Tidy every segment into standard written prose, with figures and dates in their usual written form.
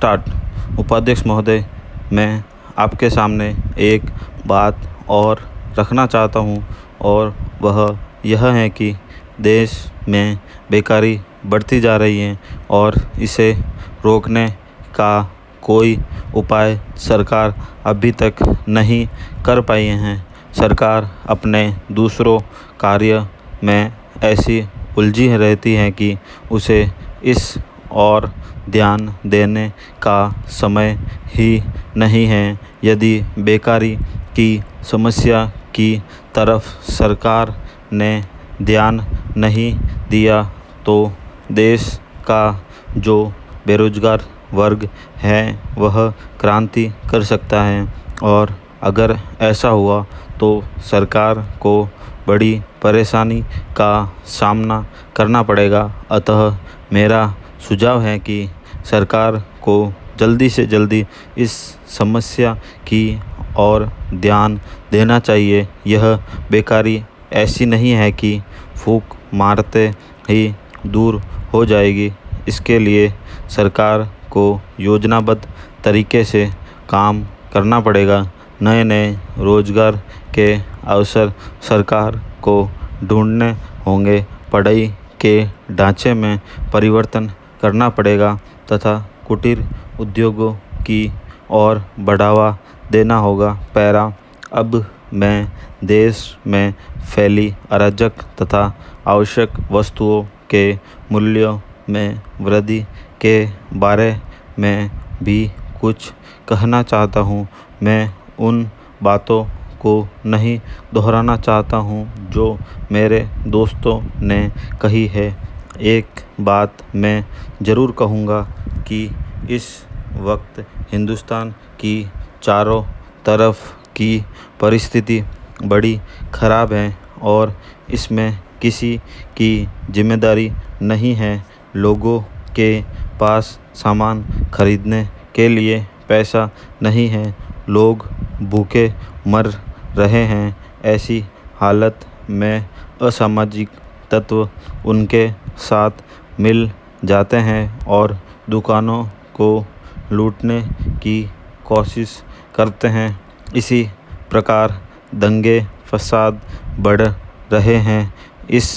Start. उपाध्यक्ष महोदय, मैं आपके सामने एक बात और रखना चाहता हूँ और वह यह है कि देश में बेकारी बढ़ती जा रही है और इसे रोकने का कोई उपाय सरकार अभी तक नहीं कर पाई है। सरकार अपने दूसरों कार्य में ऐसी उलझी रहती है कि उसे इस और ध्यान देने का समय ही नहीं है। यदि बेकारी की समस्या की तरफ सरकार ने ध्यान नहीं दिया तो देश का जो बेरोजगार वर्ग है वह क्रांति कर सकता है और अगर ऐसा हुआ तो सरकार को बड़ी परेशानी का सामना करना पड़ेगा। अतः मेरा सुझाव है कि सरकार को जल्दी से जल्दी इस समस्या की ओर ध्यान देना चाहिए। यह बेकारी ऐसी नहीं है कि फूंक मारते ही दूर हो जाएगी। इसके लिए सरकार को योजनाबद्ध तरीके से काम करना पड़ेगा। नए नए रोजगार के अवसर सरकार को ढूंढने होंगे। पढ़ाई के ढांचे में परिवर्तन करना पड़ेगा तथा कुटीर उद्योगों की ओर बढ़ावा देना होगा। पैरा, अब मैं देश में फैली अराजक तथा आवश्यक वस्तुओं के मूल्यों में वृद्धि के बारे में भी कुछ कहना चाहता हूँ। मैं उन बातों को नहीं दोहराना चाहता हूँ जो मेरे दोस्तों ने कही है। एक बात मैं ज़रूर कहूँगा कि इस वक्त हिंदुस्तान की चारों तरफ की परिस्थिति बड़ी ख़राब है और इसमें किसी की जिम्मेदारी नहीं है। लोगों के पास सामान खरीदने के लिए पैसा नहीं है। लोग भूखे मर रहे हैं। ऐसी हालत में असामाजिक तत्व उनके साथ मिल जाते हैं और दुकानों को लूटने की कोशिश करते हैं। इसी प्रकार दंगे फसाद बढ़ रहे हैं। इस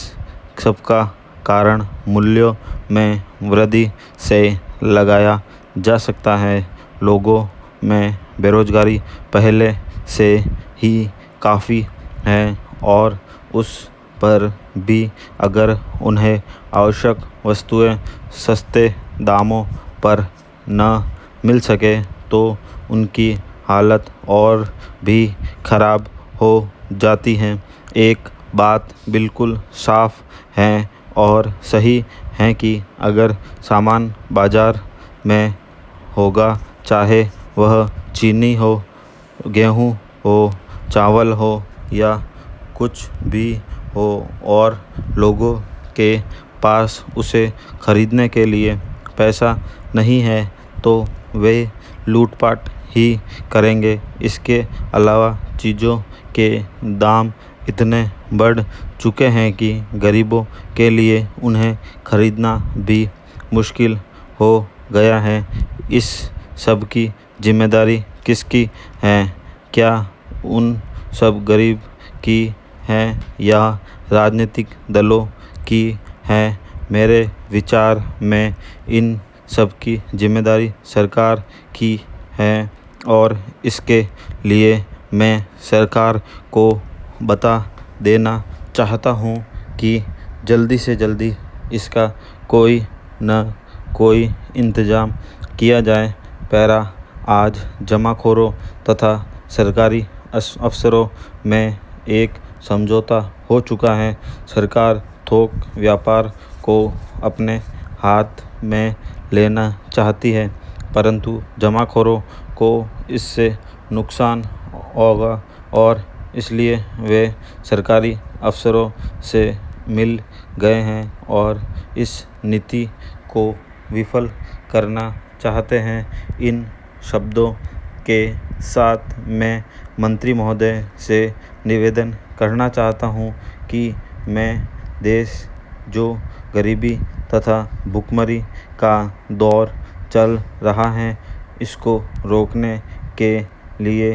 सब का कारण मूल्यों में वृद्धि से लगाया जा सकता है। लोगों में बेरोजगारी पहले से ही काफ़ी है और उस पर भी अगर उन्हें आवश्यक वस्तुएं सस्ते दामों पर न मिल सके तो उनकी हालत और भी ख़राब हो जाती है। एक बात बिल्कुल साफ है और सही है कि अगर सामान बाज़ार में होगा, चाहे वह चीनी हो, गेहूँ हो, चावल हो या कुछ भी हो और लोगों के पास उसे खरीदने के लिए पैसा नहीं है तो वे लूटपाट ही करेंगे। इसके अलावा चीज़ों के दाम इतने बढ़ चुके हैं कि गरीबों के लिए उन्हें खरीदना भी मुश्किल हो गया है। इस सब की जिम्मेदारी किसकी है? क्या उन सब गरीब की है या राजनीतिक दलों की है? मेरे विचार में इन सब की जिम्मेदारी सरकार की है और इसके लिए मैं सरकार को बता देना चाहता हूँ कि जल्दी से जल्दी इसका कोई न कोई इंतज़ाम किया जाए। पैरा, आज जमाखोरों तथा सरकारी अफसरों में एक समझौता हो चुका है। सरकार थोक व्यापार को अपने हाथ में लेना चाहती है परंतु जमाखोरों को इससे नुकसान होगा और इसलिए वे सरकारी अफसरों से मिल गए हैं और इस नीति को विफल करना चाहते हैं। इन शब्दों के साथ मैं मंत्री महोदय से निवेदन करना चाहता हूँ कि मैं देश जो गरीबी तथा भुखमरी का दौर चल रहा है इसको रोकने के लिए